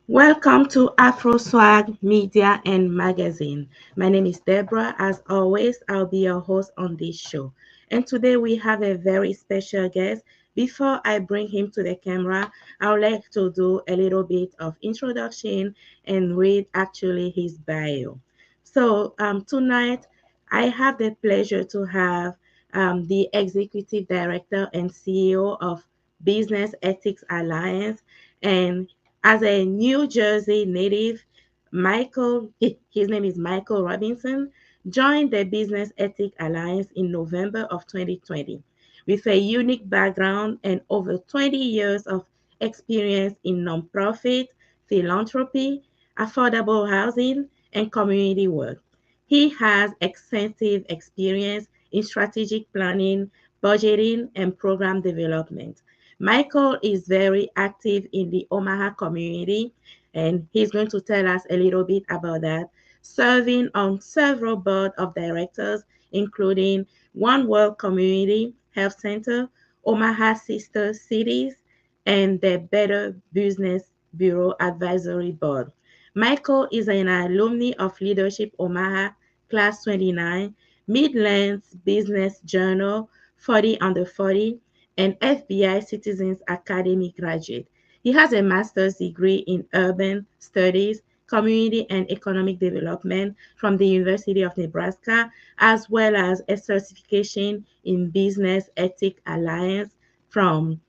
Welcome to Afro Swag Media and Magazine. My name is Deborah. As always, I'll be your host on this show. And today we have a very special guest. Before I bring him to the camera, I would like to do a little bit of introduction and read actually his bio. Tonight I have the pleasure to have the Executive Director and CEO of Business Ethics Alliance, and as a New Jersey native, his name is Michael Robinson, joined the Business Ethics Alliance in November of 2020 with a unique background and over 20 years of experience in nonprofit, philanthropy, affordable housing, and community work. He has extensive experience in strategic planning, budgeting, and program development. Michael is very active in the Omaha community, and he's going to tell us a little bit about that. Serving on several board of directors, including One World Community Health Center, Omaha Sister Cities, and the Better Business Bureau Advisory Board. Michael is an alumni of Leadership Omaha Class 29, Midlands Business Journal 40 under 40, and FBI Citizens Academy graduate. He has a master's degree in urban studies, community and economic development from the University of Nebraska, as well as a certification in Business Ethics Alliance from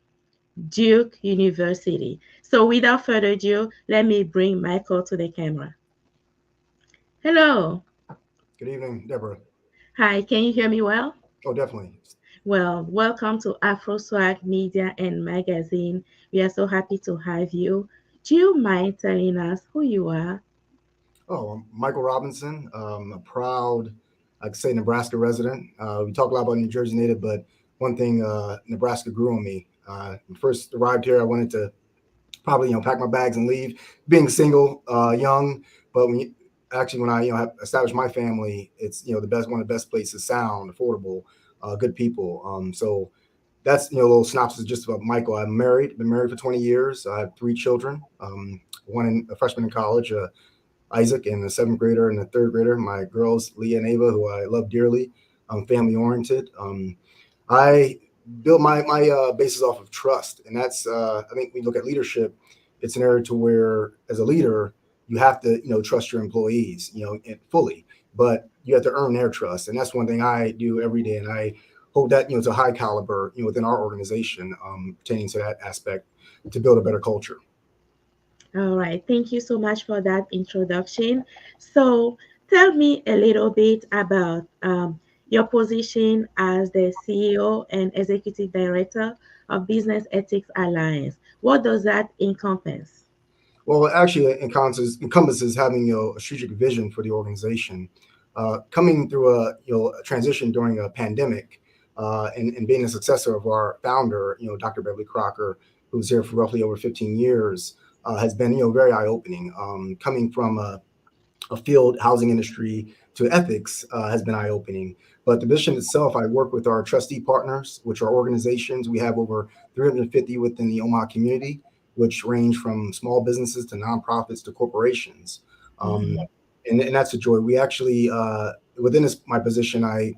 Duke University. So without further ado, let me bring Michael to the camera. Hello. Good evening, Deborah. Hi, can you hear me well? Oh, definitely. Well, welcome to Afro Swag Media and Magazine. We are so happy to have you. Do you mind telling us who you are? Oh, I'm Michael Robinson, a proud, I could say, Nebraska resident. We talk a lot about New Jersey native, but one thing Nebraska grew on me. When I first arrived here, I wanted to probably pack my bags and leave. Being single, young, but when I have established my family, it's the best one of the best places, sound, affordable, good people. So that's a little synopsis just about Michael. I'm married, been married for 20 years. I have three children, a freshman in college, Isaac, and a seventh grader and a third grader. My girls, Leah and Ava, who I love dearly. Family oriented. I built my basis off of trust, and that's I think when you look at leadership, it's an area to where as a leader you have to trust your employees fully, but you have to earn their trust, and that's one thing I do every day, and I hold that to high caliber within our organization pertaining to that aspect to build a better culture. All right, thank you so much for that introduction. So, tell me a little bit about your position as the CEO and Executive Director of Business Ethics Alliance. What does that encompass? Well, it actually encompasses having a strategic vision for the organization, coming through a transition during a pandemic, and being a successor of our founder, Dr. Beverly Crocker, who's here for roughly over 15 years, has been very eye opening. Coming from a field housing industry to ethics has been eye opening. But the mission itself, I work with our trustee partners, which are organizations. We have over 350 within the Omaha community, which range from small businesses to nonprofits to corporations. Um, Mhm. and that's a joy. We actually, within my position, I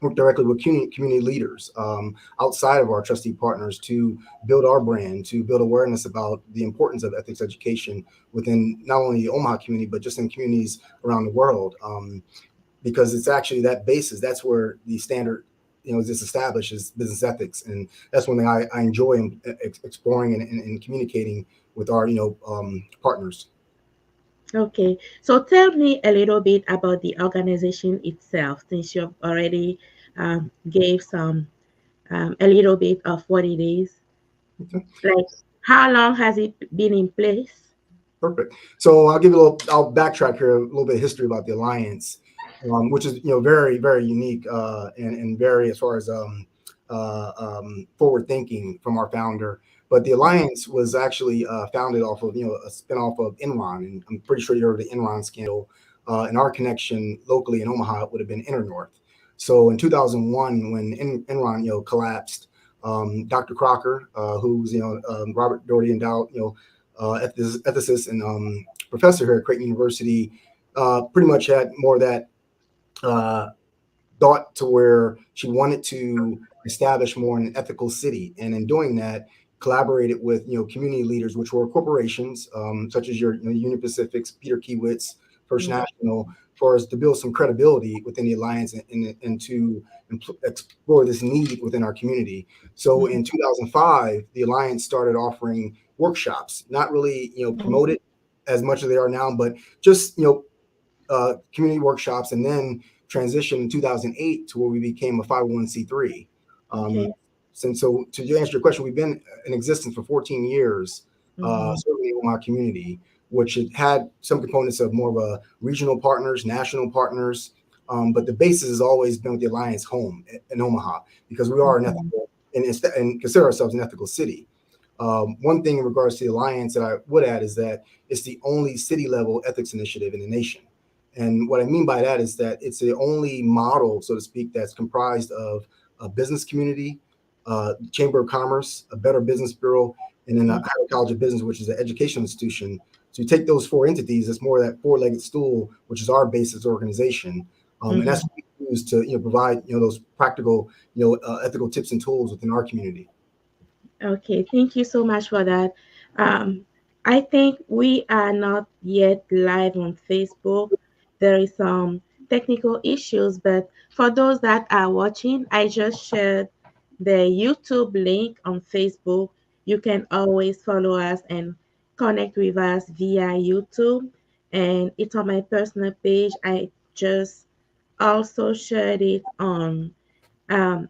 work directly with community leaders outside of our trustee partners to build our brand, to build awareness about the importance of ethics education within not only the Omaha community, but just in communities around the world. Because it's actually that basis, that's where the standard is established is business ethics. And that's one thing I enjoy exploring and communicating with our partners. Okay, so tell me a little bit about the organization itself, since you've already gave some a little bit of what it is. Okay. Like, how long has it been in place? Perfect. So I'll backtrack here a little bit of history about the Alliance, which is, very, very unique and very as far as forward thinking from our founder. But the Alliance was actually founded off of, a spinoff of Enron. And I'm pretty sure you heard of the Enron scandal. And our connection locally in Omaha would have been Internorth. So in 2001, when Enron, collapsed, Dr. Crocker, who's, Robert Doherty endowed, ethicist and professor here at Creighton University, pretty much had more of that uh, thought to where she wanted to establish more an ethical city, and in doing that, collaborated with community leaders, which were corporations such as your Union Pacific's, Peter Kiewitz, First Mhm. National, for us to build some credibility within the alliance and to explore this need within our community. So in 2005, the alliance started offering workshops, not really promoted as much as they are now, but just community workshops, and then transitioned in 2008 to where we became a 501c3. Um, Okay. since so to answer your question, we've been in existence for 14 years, Mhm. serving the Omaha community, which it had some components of more of a regional partners, national partners, but the basis has always been with the Alliance home in Omaha, because we are an Mhm. ethical and consider ourselves an ethical city. One thing in regards to the Alliance that I would add is that it's the only city level ethics initiative in the nation. And what I mean by that is that it's the only model, so to speak, that's comprised of a business community, Chamber of Commerce, a Better Business Bureau, and then a Mhm. Higher College of Business, which is an educational institution. So you take those four entities, it's more of that four-legged stool, which is our basis organization, and that's Mhm. what we use to provide those practical ethical tips and tools within our community. Okay, thank you so much for that. Um, I think we are not yet live on Facebook. There is some technical issues, but for those that are watching, I just shared the YouTube link on Facebook. You can always follow us and connect with us via YouTube. And it's on my personal page. I just also shared it on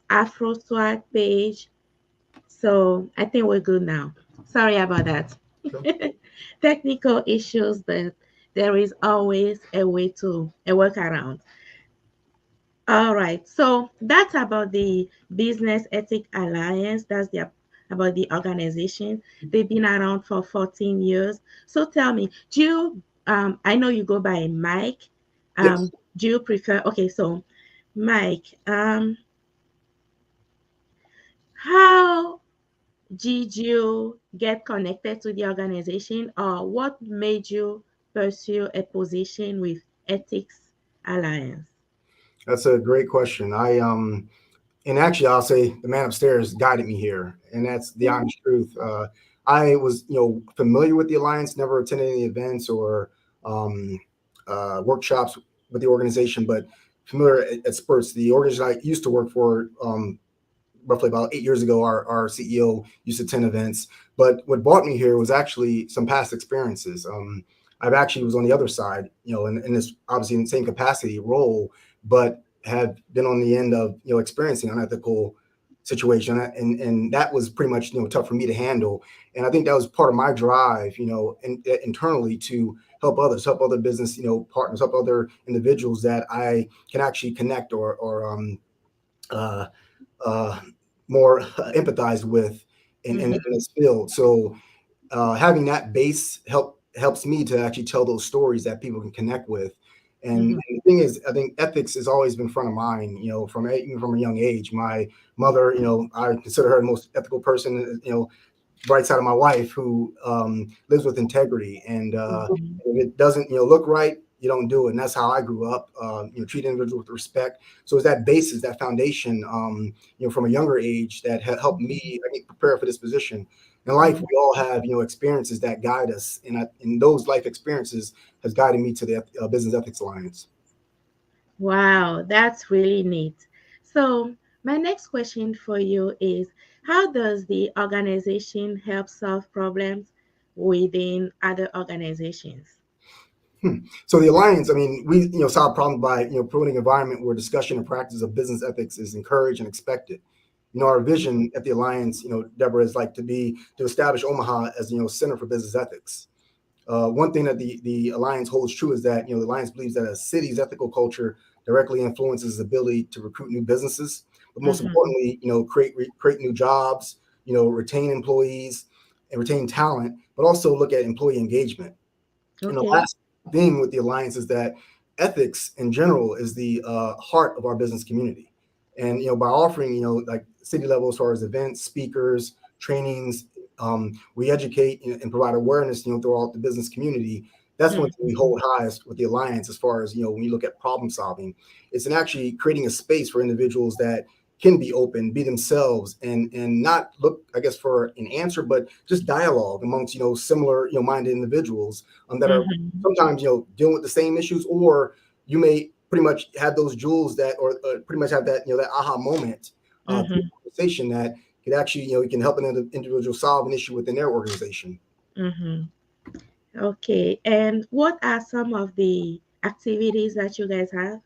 Afro Swag page, so I think we're good now. Sorry about that. Okay. Technical issues, but there is always a workaround. All right. So that's about the Business Ethic Alliance. About the organization. They've been around for 14 years. So tell me, do you I know you go by Mike. Yes. Do you prefer okay, so Mike, how did you get connected to the organization, or what made you pursue a position with Ethics Alliance? That's a great question. And actually, I'll say the man upstairs guided me here, and that's the honest truth. I was, familiar with the alliance, never attended any events or um, workshops with the organization, but familiar at spurts. The organization I used to work for, roughly about 8 years ago, our CEO used to attend events. But what brought me here was actually some past experiences. I've actually was on the other side, in this obviously in the same capacity role, but have been on the end of experiencing unethical situation, and that was pretty much tough for me to handle. And I think that was part of my drive, internally, to help others, help other business partners, help other individuals that I can actually connect or uh, uh, more empathize with in Mhm, this field. So having that base helps me to actually tell those stories that people can connect with. And mhm, the thing is, I think ethics has always been front of mind. Even from a young age. My mother, I consider her the most ethical person. Right side of my wife, who lives with integrity, and mhm, if it doesn't look right, you don't do it. And that's how I grew up. Treat individuals with respect. So it's that basis, that foundation, from a younger age that helped me, I think, prepare for this position. In life, mhm. we all have experiences that guide us, and those life experiences has guided me to the Business Ethics Alliance. Wow, that's really neat. So, my next question for you is, how does the organization help solve problems within other organizations? Hmm. So the alliance, I mean, we solve problems by promoting an environment where discussion and practice of business ethics is encouraged and expected. Our vision at the alliance, Deborah, is like to establish Omaha as center for business ethics. One thing that the alliance holds true is that the alliance believes that a city's ethical culture directly influences its ability to recruit new businesses, but most Mhm. importantly, create new jobs, retain employees and retain talent, but also look at employee engagement. And the Okay. last thing with the alliance is that ethics in general is the heart of our business community. And by offering like city level as far as events, speakers, trainings, we educate and provide awareness, throughout the business community. That's one thing we hold highest with the Alliance, as far as, when you look at problem solving. It's in actually creating a space for individuals that can be open, be themselves, and not look, I guess, for an answer, but just dialogue amongst, similar, minded individuals that are Mm-hmm. sometimes, dealing with the same issues, or you may pretty much have those jewels that, or pretty much have that, that aha moment through Mm-hmm. conversation that could actually, it can help an individual solve an issue within their organization. Mm-hmm. Okay. And what are some of the activities that you guys have?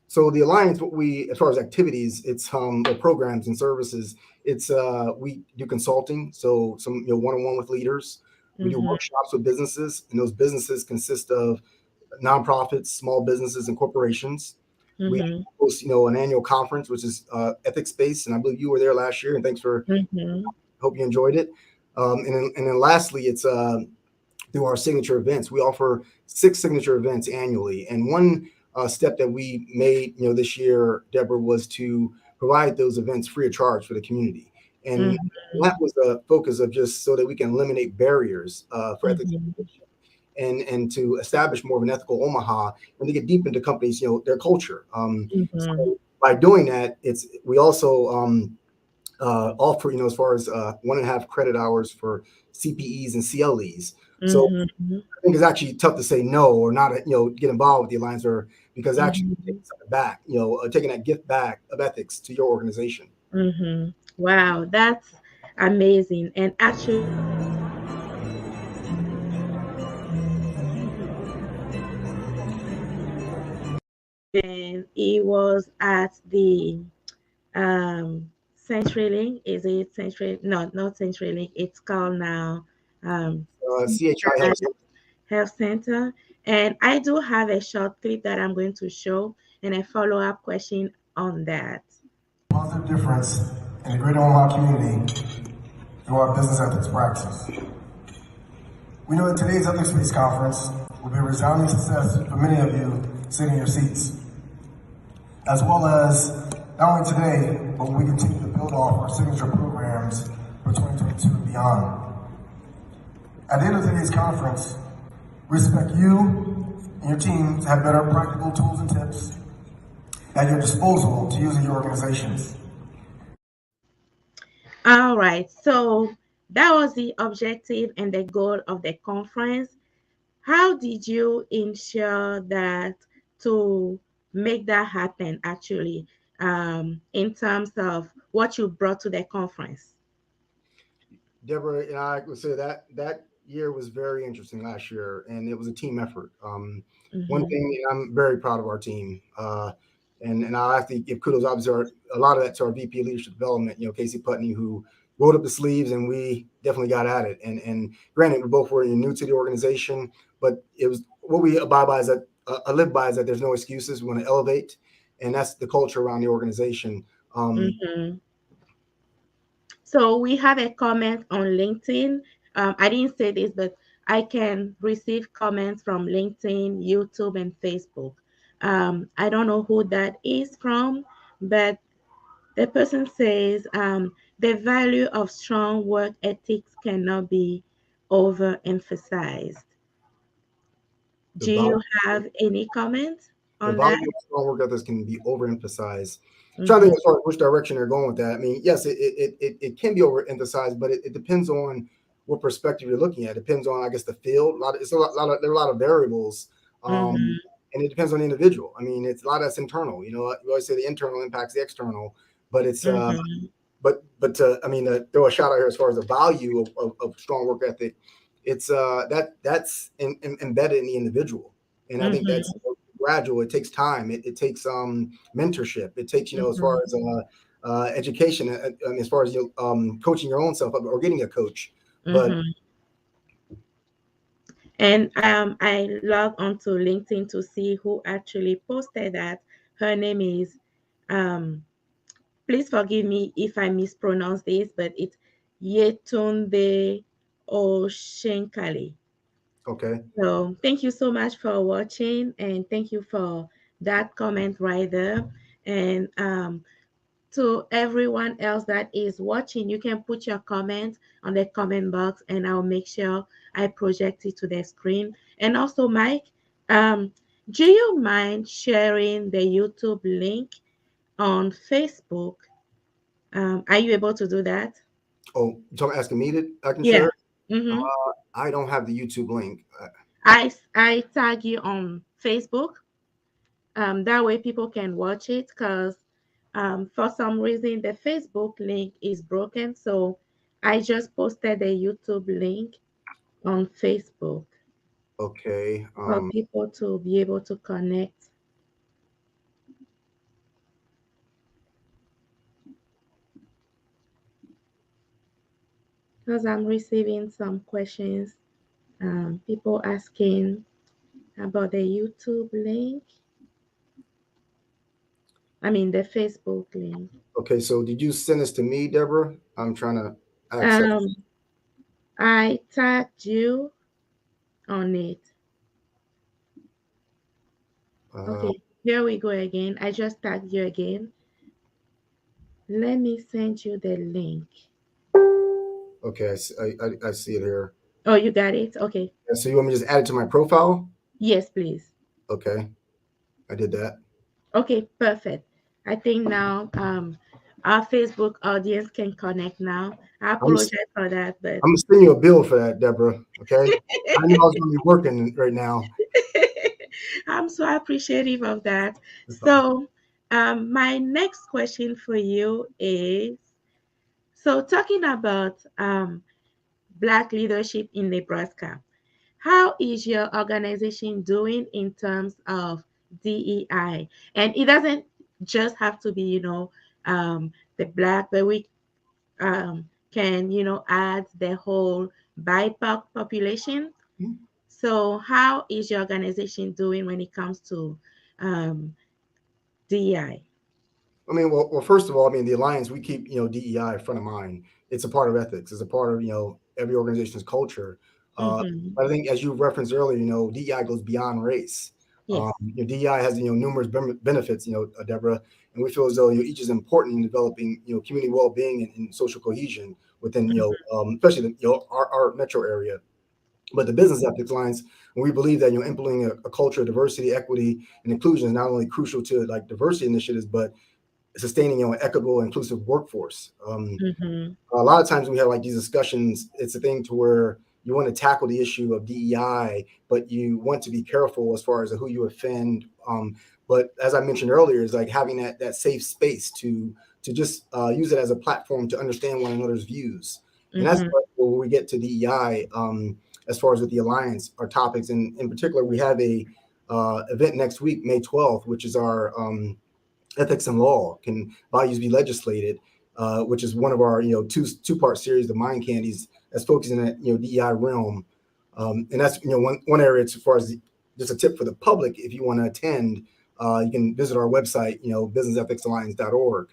So the Alliance, what we, as far as activities, it's or programs and services. It's we do consulting, so some, one-on-one with leaders. We do Mm-hmm. workshops with businesses, and those businesses consist of nonprofits, small businesses, and corporations. We Mm-hmm. host, an annual conference, which is ethics based, and I believe you were there last year. And thanks for, Mm-hmm. hope you enjoyed it. And then lastly, it's through our signature events. We offer 6 signature events annually. And one step that we made, this year, Deborah, was to provide those events free of charge for the community. And that was the focus of, just so that we can eliminate barriers for ethics Mm-hmm. and to establish more of an ethical Omaha, and to get deep into companies, their culture. Mm-hmm. So by doing that, we also offer, as far as 1.5 credit hours for CPEs and CLEs. So Mm-hmm. I think it's actually tough to say no, or not, get involved with the Alliance, or because actually Mm-hmm. taking something back, taking that gift back of ethics to your organization. Mm-hmm. Wow, that's amazing. And actually, and it was at the CenturyLink. Is it Century? No, not CenturyLink. It's called now CHI Health. Health Center. And I do have a short clip that I'm going to show and a follow-up question on that. Positive difference in the greater Omaha community through our business ethics practices. We know that today's Ethics Space Conference will be a resounding success for many of you sitting in your seats, as well as not only today, but we continue to build off our signature programs for 2022 and beyond. At the end of today's conference, we expect you and your team to have better practical tools and tips at your disposal to use in your organizations. All right, so that was the objective and the goal of the conference. How did you ensure that to make that happen actually, in terms of what you brought to the conference? Deborah and I would say that that year was very interesting last year, and it was a team effort. One Mm-hmm. thing, I'm very proud of our team, and I have to give kudos, obviously, a lot of that to our VP of Leadership Development, Casey Putney, who rolled up the sleeves, and we definitely got at it. And granted, we both were new to the organization, but it was what we abide by is that I live by is that there's no excuses. We want to elevate, and that's the culture around the organization. Um, Mm-hmm. So we have a comment on LinkedIn. I didn't say this, but I can receive comments from LinkedIn, YouTube, and Facebook. I don't know who that is from, but the person says the value of strong work ethics cannot be overemphasized. the Do value you have any comment the on that? volume of strong work ethics can be overemphasized. Trying to Mm-hmm. think as far as which direction they're going with that. I mean, yes, it can be overemphasized, but it depends on what perspective you're looking at. It depends on, I guess, the field. There are a lot of variables, Mm-hmm. and it depends on the individual. I mean, it's a lot that's internal. We always say the internal impacts the external, but it's Mm-hmm. I mean, throw a shout out here as far as the value of strong work ethic. It's that's embedded in the individual, and I think that's Mm-hmm. gradual. It takes time. It takes mentorship. It takes, as Mm-hmm. far as education, as far as coaching your own self up or getting a coach. But Mm-hmm. And I log onto LinkedIn to see who actually posted that. Her name is, um, please forgive me if I mispronounce this, but it's Yetunde Oshenkali. okay, So thank you so much for watching, and thank you for that comment right there. And to everyone else that is watching, you can put your comment on the comment box and I'll make sure I project it to the screen. And also, Mike, um, do you mind sharing the YouTube link on Facebook? Are you able to do that? Oh, you're asking me to? I can Yeah. share. Mm-hmm. I don't have the YouTube link. I tag you on Facebook. That way people can watch it because for some reason the Facebook link is broken. So I just posted the YouTube link on Facebook Okay. for people to be able to connect. Because I'm receiving some questions, people asking about the YouTube link. I mean the Facebook link. Okay. So did you send this to me, Deborah? I'm trying to access. Um, I tagged you on it. Uh, Okay, here we go again. I just tagged you again. Let me send you the link. okay. I see it here. Oh, you got it? Okay. Yeah, so you want me to just add it to my profile? Yes, please. Okay. I did that. Okay, perfect. I think now our Facebook audience can connect now. I I'm apologize for that, but I'm gonna send you a bill for that, Deborah. Okay. I knew I was gonna be working right now. I'm so appreciative of that. That's fine. So, my next question for you is, so talking about Black leadership in Nebraska. How is your organization doing in terms of DEI? And it doesn't just have to be, the Black, but we can, add the whole BIPOC population. So, how is your organization doing when it comes to DEI? I mean, well, first of all, I mean, the alliance, we keep, DEI front of mind. It's a part of ethics. It's a part of, every organization's culture. Mm-hmm. But I think, as you referenced earlier, DEI goes beyond race. Yes. DEI has, numerous benefits, Deborah, and we feel as though each is important in developing, community well-being and social cohesion within, especially our metro area. But the business ethics lines, we believe that implementing a culture of diversity, equity, and inclusion is not only crucial to like diversity initiatives, but sustaining an equitable, inclusive workforce. Mm-hmm. A lot of times we have like these discussions. It's a thing to where you want to tackle the issue of DEI, but you want to be careful as far as who you offend. But as I mentioned earlier, is like having that safe space to just use it as a platform to understand one another's views, and that's Mm-hmm. where we get to DEI. As far as with the alliance, our topics, and in particular, we have a event next week, May 12th, which is our ethics and law. Can values be legislated? Which is one of our two-part series, the Mind Candies, that's focusing on that DEI realm, and that's one area as far as just a tip for the public. If you want to attend, you can visit our website, businessethicsalliance.org.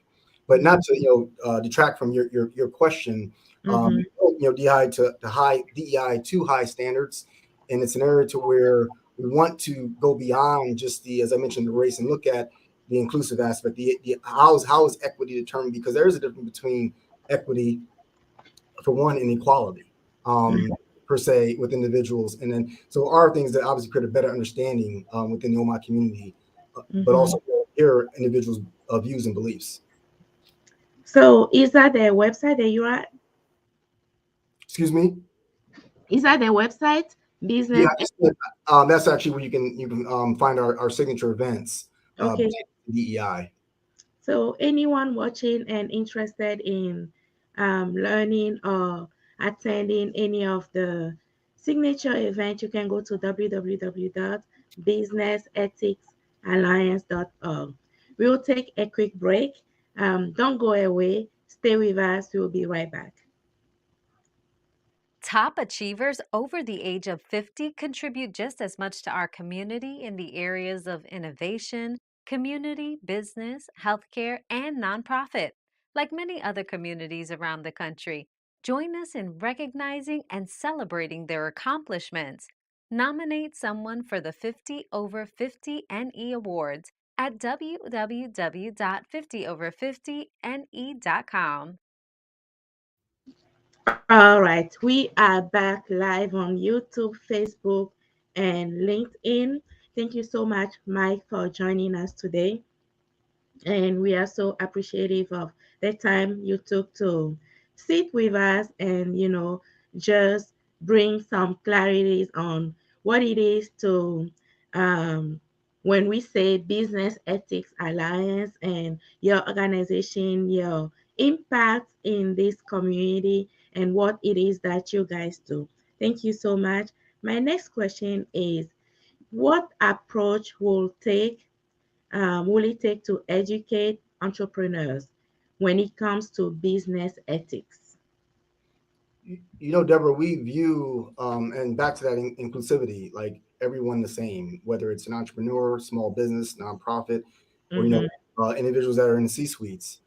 But not to detract from your question, Mm-hmm. DEI to high DEI to high standards, and it's an area to where we want to go beyond just the, as I mentioned, the race, and look at the inclusive aspect. The how is equity determined? Because there is a difference between equity, for one, and equality, per se, with individuals, and then so are things that obviously create a better understanding within the Omaha community, but Mm-hmm. also hear individuals' views and beliefs. So, is that the website that you're at? Excuse me. Is that the website? Yeah, Business. that's actually where you can find our signature events, Okay. DEI. So anyone watching and interested in learning or attending any of the signature events, you can go to www.businessethics.alliance.org. We will take a quick break. Don't go away. Stay with us. We will be right back. Top achievers over the age of 50 contribute just as much to our community in the areas of innovation, community, business, healthcare, and nonprofit. Like many other communities around the country, join us in recognizing and celebrating their accomplishments. Nominate someone for the 50 Over 50 NE Awards at www.50over50ne.com. All right, we are back live on YouTube, Facebook, and LinkedIn. Thank you so much, Mike, for joining us today. And we are so appreciative of the time you took to sit with us and, just bring some clarities on what it is to, um, when we say Business Ethics Alliance and your organization, your impact in this community, and what it is that you guys do. Thank you so much. My next question is, what approach will it take to educate entrepreneurs when it comes to business ethics? Deborah, we view, and back to that inclusivity, like everyone the same, whether it's an entrepreneur, small business, nonprofit, or, Mm-hmm, individuals that are in the C-suites.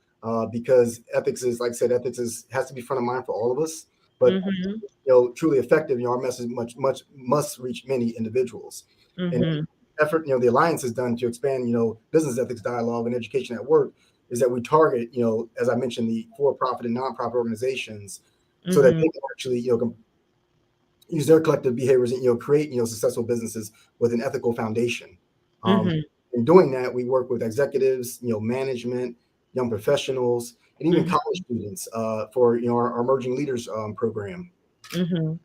Because ethics is, like I said, has to be front of mind for all of us. But, mm-hmm, truly effective, our message much must reach many individuals. And mm-hmm, effort, the Alliance has done to expand, business ethics dialogue and education at work is that we target, as I mentioned, the for-profit and nonprofit organizations so that mm-hmm, they can actually, use their collective behaviors and, create, successful businesses with an ethical foundation. Um, mm-hmm, in doing that, we work with executives, management, young professionals, and even mm-hmm, college students for, our emerging leaders program. mm-hmm.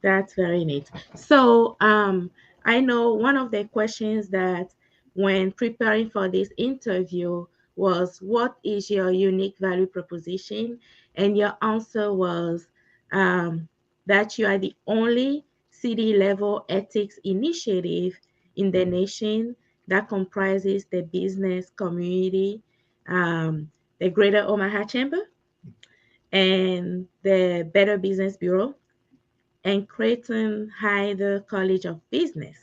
That's very neat. So, I know one of the questions that when preparing for this interview was, what is your unique value proposition? And your answer was um, that you are the only city level ethics initiative in the nation that comprises the business community, the Greater Omaha Chamber, and the Better Business Bureau and Creighton Hyder College of Business.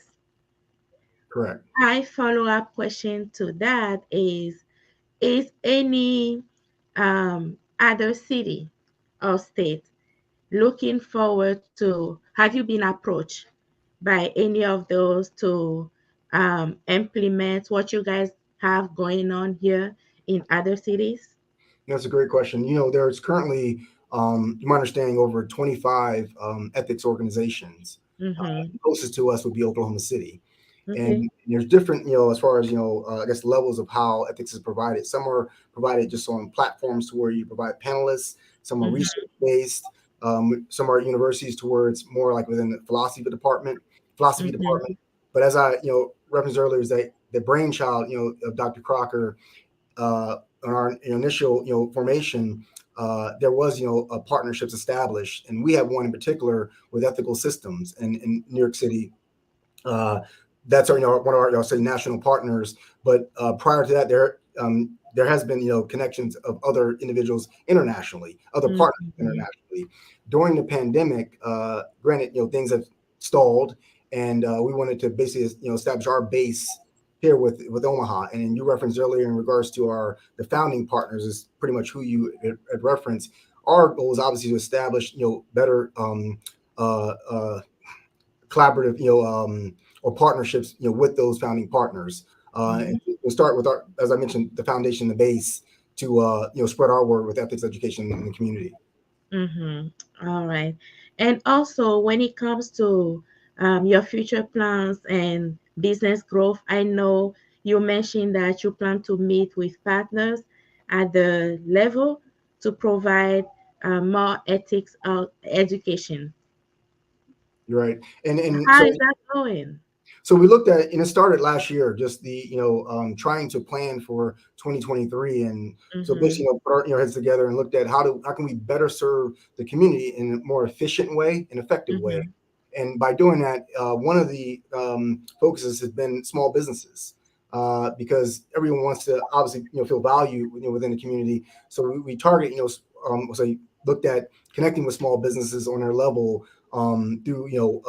Correct. My follow-up question to that is any other city or state looking forward to, have you been approached by any of those to implement what you guys have going on here in other cities? That's a great question. There's currently, to my understanding, over 25 ethics organizations. Mm-hmm. Closest to us would be Oklahoma City. Okay. And there's different, as far as, I guess levels of how ethics is provided. Some are provided just on platforms to where you provide panelists. Some are Mm-hmm. research based. Some are universities to where it's more like within the philosophy Mm-hmm. department. But as I, referenced earlier, is that the brainchild, of Dr. Crocker, on our initial, formation, there was, partnerships established, and we have one in particular with Ethical Systems in New York City. That's our, one of our, say, national partners. But prior to that, there has been, connections of other individuals internationally, other partners Mm-hmm. internationally. During the pandemic, granted, things have stalled, and we wanted to basically, establish our base here with Omaha. And you referenced earlier in regards to the founding partners is pretty much who you had referenced. Our goal is obviously to establish, better collaborative, or partnerships, with those founding partners. And we'll start with as I mentioned, the foundation, the base, to spread our word with ethics education in the community. Mm-hmm. All right. And also, when it comes to your future plans and business growth, I know you mentioned that you plan to meet with partners at the level to provide more ethics education. You're right. And How so is that going? we looked at, and it started last year, just the, trying to plan for 2023. And so basically, Mm-hmm. put our, heads together and looked at how can we better serve the community in a more efficient way and effective way. Mm-hmm. And by doing that, one of the focuses has been small businesses, because everyone wants to obviously, feel value, within the community. So we target, so looked at connecting with small businesses on their level, through,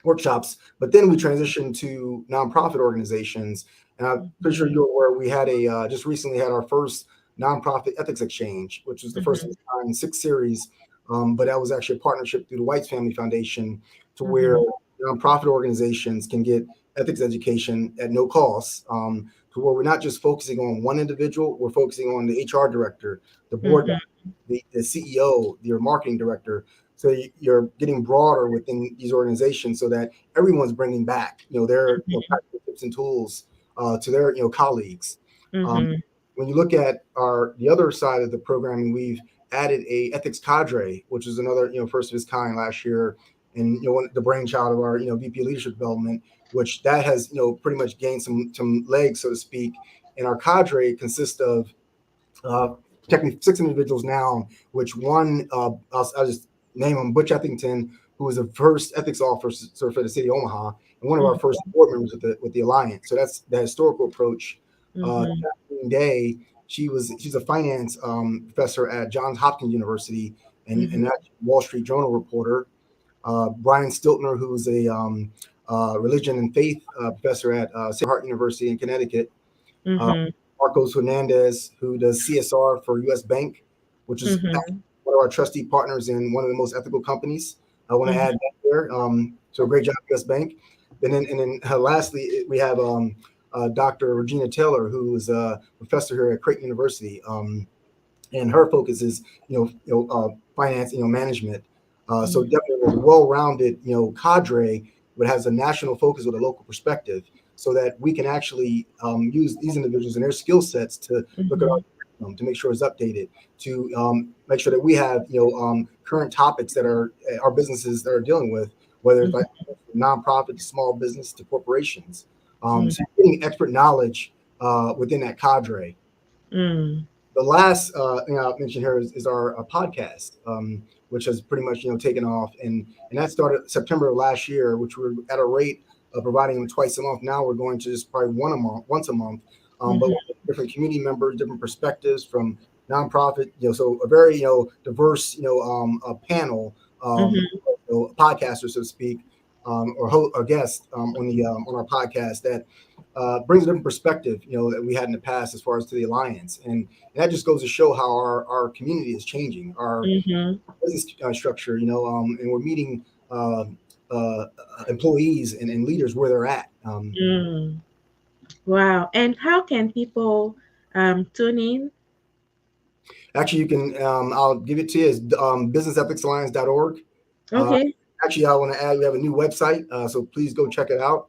workshops, but then we transitioned to nonprofit organizations. And I'm pretty sure Mm-hmm. you're aware, we had just recently had our first nonprofit ethics exchange, which was the first of Mm-hmm. its kind, 6 series. But that was actually a partnership through the Whites Family Foundation, to where Mm-hmm. nonprofit organizations can get ethics education at no cost, to where we're not just focusing on one individual, we're focusing on the HR director, the board, the CEO, your marketing director. So you're getting broader within these organizations so that everyone's bringing back, their practical tips and tools to their, colleagues. When you look at the other side of the programming, we've added a ethics cadre, which is another, first of its kind last year, and the brainchild of our, VP leadership development, which that has, pretty much gained some legs, so to speak. And our cadre consists of technically 6 individuals now, which one, I'll just name him, Butch Ethington, who was the first ethics officer for the city of Omaha, and one of our first board members with the Alliance. So that's the historical approach. Day, she's a finance professor at Johns Hopkins University and that's Wall Street Journal reporter. Brian Stiltner, who's a religion and faith professor at Sacred Heart University in Connecticut. Marcos Hernandez, who does CSR for U.S. Bank, which is one of our trustee partners in one of the most ethical companies. I want to add that there. So great job, U.S. Bank. And then lastly, we have Dr. Regina Taylor, who is a professor here at Creighton University, and her focus is finance, management. So definitely a well-rounded cadre, but has a national focus with a local perspective, so that we can actually use these individuals and their skill sets to look at our curriculum, to make sure it's updated, to make sure that we have current topics that are our businesses that are dealing with, whether it's like nonprofit to small business to corporations. So getting expert knowledge within that cadre. The last thing I'll mention here is our podcast, which has pretty much taken off, and that started September of last year, which we're at a rate of providing them twice a month. Now we're going to just probably once a month, but with different community members, different perspectives from nonprofit, so a very diverse panel, podcasters, so to speak, or guests on our podcast that brings a different perspective, that we had in the past as far as to the Alliance, and that just goes to show how our community is changing, our business structure, and we're meeting employees and leaders where they're at. Wow! And how can people tune in? Actually, you can. I'll give it to you. It's businessethics.alliance.org. Okay. Actually, I want to add, we have a new website, so please go check it out.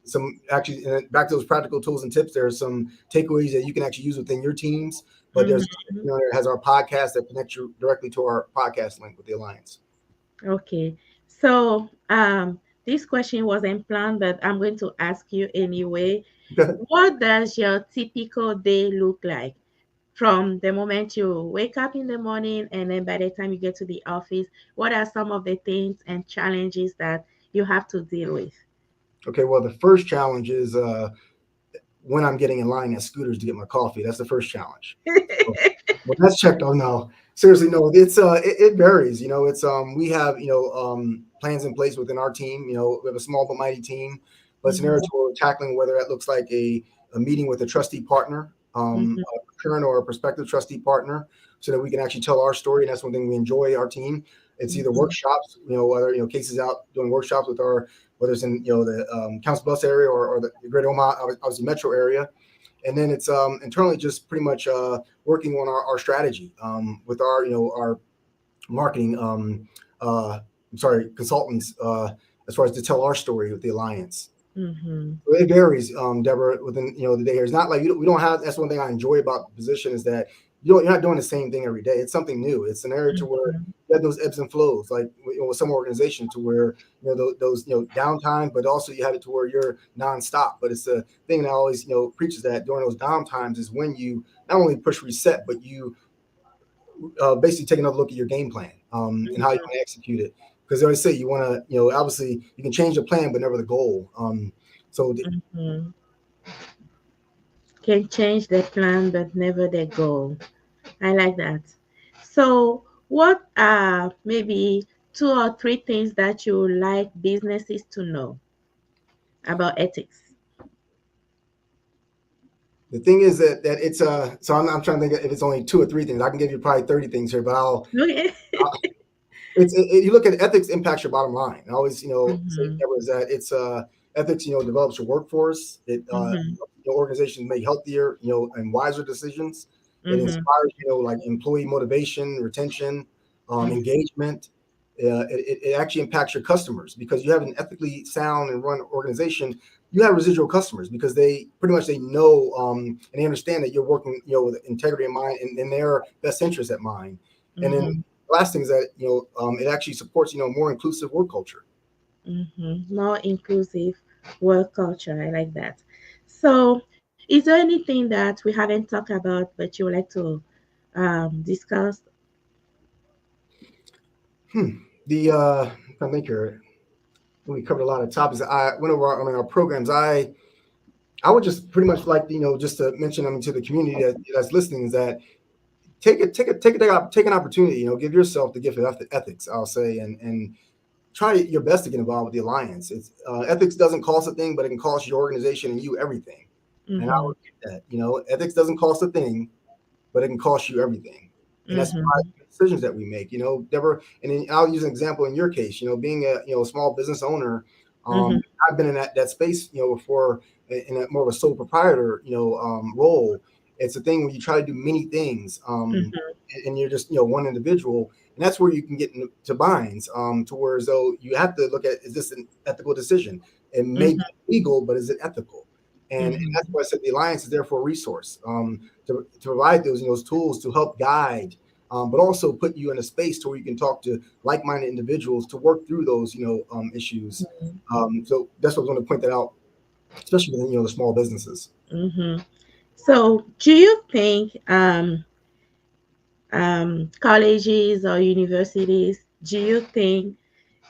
Some actually, back to those practical tools and tips, there are some takeaways that you can actually use within your teams, but there's there has our podcast that connects you directly to our podcast link with the Alliance. Okay. So this question wasn't planned, but I'm going to ask you anyway. What does your typical day look like? From the moment you wake up in the morning and then by the time you get to the office, what are some of the things and challenges that you have to deal with? Okay, well, the first challenge is when I'm getting in line at Scooters to get my coffee. That's the first challenge. Well, that's checked. Oh no, seriously, no. It's it varies. It's we have plans in place within our team. We have a small but mighty team, but it's an area where we're tackling whether that looks like a meeting with a trustee partner, a current or a prospective trustee partner, so that we can actually tell our story. And that's one thing we enjoy our team. It's either workshops, whether cases out doing workshops with whether it's in the Council Bluffs area or the Greater Omaha, obviously metro area. And then it's internally just pretty much working on our strategy with our marketing consultants as far as to tell our story with the Alliance. So it varies, Deborah, within the day here. It's not like we don't have. That's one thing I enjoy about the position is that you're not doing the same thing every day. It's something new. It's an area to where you have those ebbs and flows, like with some organization, to where those downtime, but also you have it to where you're nonstop. But it's a thing that always preaches that during those downtimes is when you not only push reset, but you basically take another look at your game plan and how you want to execute it. Because they always say you want to, obviously you can change the plan, but never the goal. Can change the plan, but never the goal. I like that. So, what are maybe 2 or 3 things that you would like businesses to know about ethics? The thing is that it's so I'm trying to think if it's only 2 or 3 things. I can give you probably 30 things here, but Okay. you look at ethics impacts your bottom line. I always say, Deborah, is that it's Ethics, develops your workforce. It Mm-hmm. your organizations make healthier, and wiser decisions. It Mm-hmm. inspires, like employee motivation, retention, engagement. It actually impacts your customers because you have an ethically sound and run organization. You have residual customers because they pretty much they know and they understand that you're working, with integrity in mind and in their best interest at mind. And then Mm-hmm. the last thing is that it actually supports more inclusive work culture. Mm-hmm. More inclusive work culture. I like that. So, is there anything that we haven't talked about but you would like to discuss? The I think we covered a lot of topics. I went over our programs. I would just pretty much like just to mention to the community that's listening is that take an opportunity. Give yourself the gift of ethics. I'll say and try your best to get involved with the alliance. It's ethics doesn't cost a thing, but it can cost your organization and you everything. And I Mm-hmm. would get that. Ethics doesn't cost a thing, but it can cost you everything. And that's why Mm-hmm. decisions that we make, Deborah. And then I'll use an example in your case, being a small business owner. Mm-hmm. I've been in that space, before in a more of a sole proprietor, role. It's a thing where you try to do many things, Mm-hmm. and you're just, one individual. And that's where you can get into binds, to where as though you have to look at, is this an ethical decision? It may be legal, but is it ethical? And that's Mm-hmm. why I said the alliance is there for a resource, to provide those tools to help guide, but also put you in a space to where you can talk to like-minded individuals to work through those issues. So that's what I was going to point that out, especially within the small businesses. Mm-hmm. So, do you think colleges or universities, do you think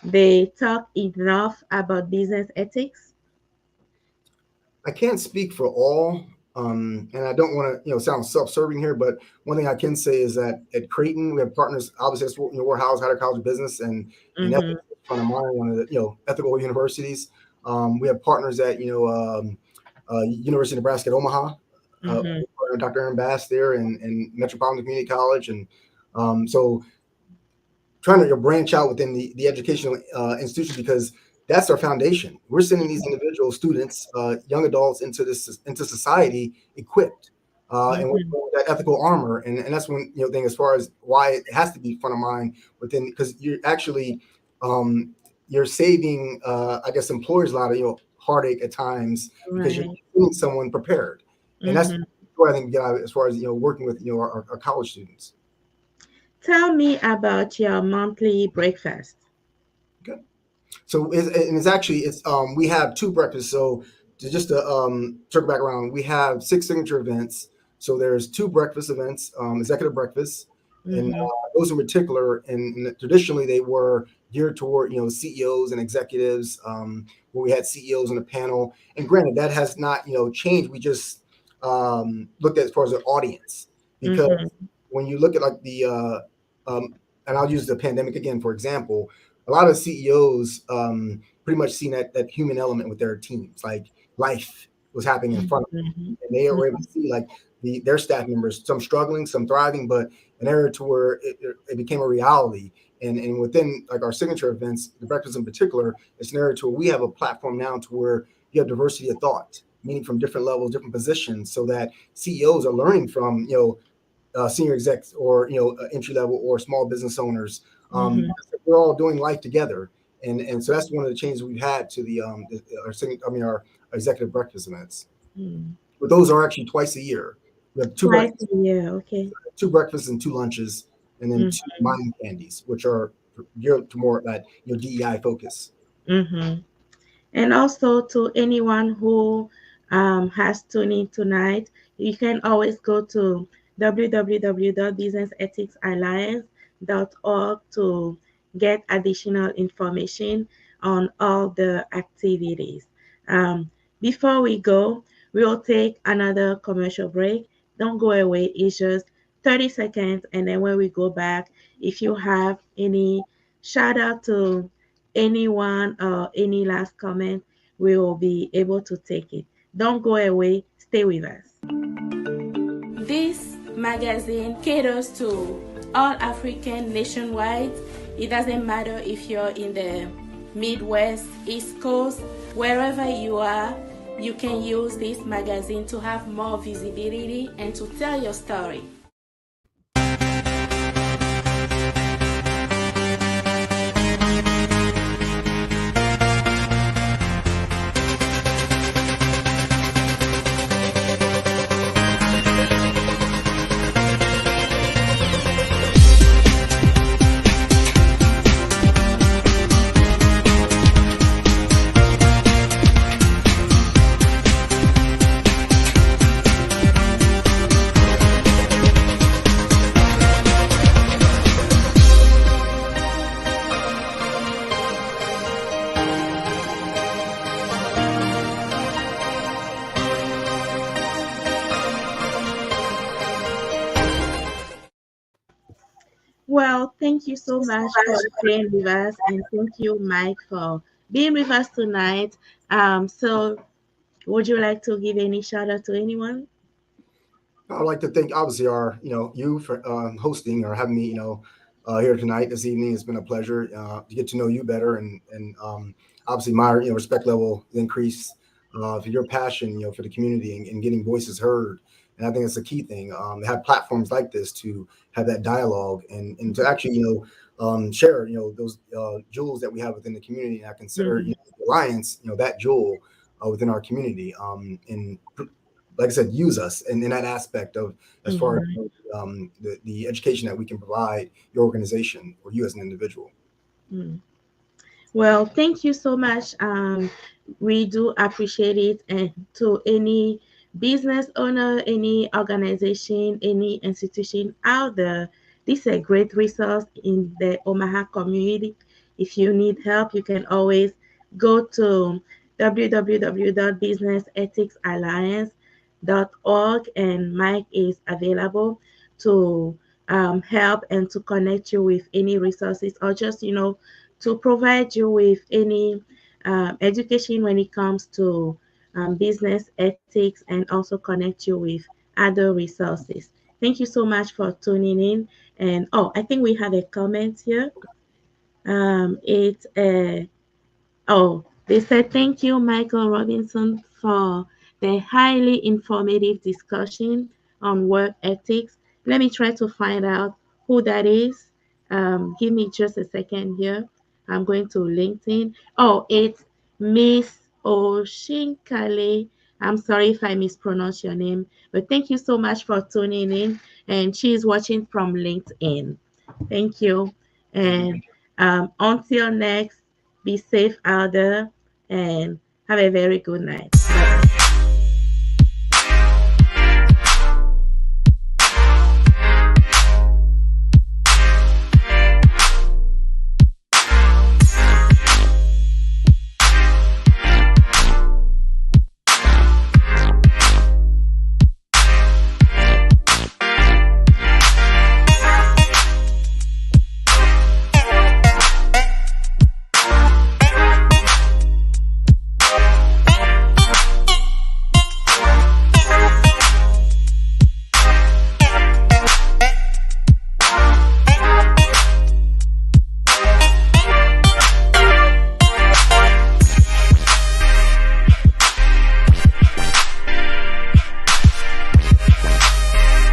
they talk enough about business ethics? I can't speak for all, and I don't want to sound self-serving here, but one thing I can say is that at Creighton we have partners. Obviously, that's we're housed Hatter College of Business, and Mm-hmm. ethics is front of mind, one of the ethical universities. We have partners at University of Nebraska at Omaha. Mm-hmm. Dr. Aaron Bass there, and Metropolitan Community College, and so trying to branch out within the educational institution because that's our foundation. We're sending these individual students, young adults, into society equipped, and we're Mm-hmm. doing that ethical armor, and that's one thing as far as why it has to be front of mind within, because you're actually you're saving I guess employers a lot of heartache at times because you're Right. getting someone prepared, and that's Mm-hmm. what I think we get out of it as far as working with our college students. Tell me about your monthly breakfast. Okay. So it's actually we have two breakfasts. So to circle back around, we have 6 signature events. So there's 2 breakfast events, executive breakfasts, and Mm-hmm. those in particular, and traditionally they were geared toward CEOs and executives, where we had CEOs on the panel. And granted, that has not changed. We just looked at as far as the audience, because Mm-hmm. when you look at like and I'll use the pandemic again for example, a lot of CEOs pretty much seen that human element with their teams, like life was happening in front of them, Mm-hmm. and they were able to see like their staff members, some struggling, some thriving, but an area to where it became a reality. And within like our signature events, the breakfast in particular, it's an area to where we have a platform now to where you have diversity of thought, meaning from different levels, different positions, so that CEOs are learning from senior execs or entry level or small business owners. Mm-hmm. We're all doing life together, and so that's one of the changes we've had to our executive breakfast events. Mm. But those are actually twice a year. We have Twice a year. Okay. 2 breakfasts and 2 lunches, and then 2 Mm-hmm. mind candies, which are geared to more that DEI focus. Mm-hmm. And also to anyone who has tuned in tonight, you can always go to www.businessethics.alliance.org to get additional information on all the activities. Um, Before we go, we'll take another commercial break. Don't go away. It's just 30 seconds. And then when we go back, if you have any shout out to anyone or any last comment, we will be able to take it. Don't go away, stay with us. This magazine caters to all African nationwide. It doesn't matter if you're in the Midwest, East Coast, wherever you are, you can use this magazine to have more visibility and to tell your story. Well, thank you so much for staying with us, and thank you, Mike, for being with us tonight. So would you like to give any shout out to anyone? I'd like to thank obviously our you for hosting or having me here tonight this evening. It's been a pleasure to get to know you better and obviously my respect level increase for your passion for the community and getting voices heard. And I think that's a key thing. To have platforms like this to have that dialogue and to actually share those jewels that we have within the community. And I consider Mhm. the Alliance that jewel within our community and like I said, use us in that aspect of as far as Mhm. the education that we can provide your organization or you as an individual. Mm. Well, thank you so much. We do appreciate it. And to any business owner, any organization, any institution out there, this is a great resource in the Omaha community. If you need help, you can always go to www.businessethics.alliance.org, and Mike is available to help and to connect you with any resources, or just to provide you with any education when it comes to business ethics, and also connect you with other resources. Thank you so much for tuning in. And oh, I think we have a comment here. It's Oh, they said thank you, Michael Robinson, for the highly informative discussion on work ethics. Let me try to find out who that is. Give me just a second here. I'm going to LinkedIn. Oh, it's Miss Oshinkale. I'm sorry if I mispronounce your name, but thank you so much for tuning in. And she's watching from LinkedIn. Thank you. Thank you. And until next, be safe out there and have a very good night.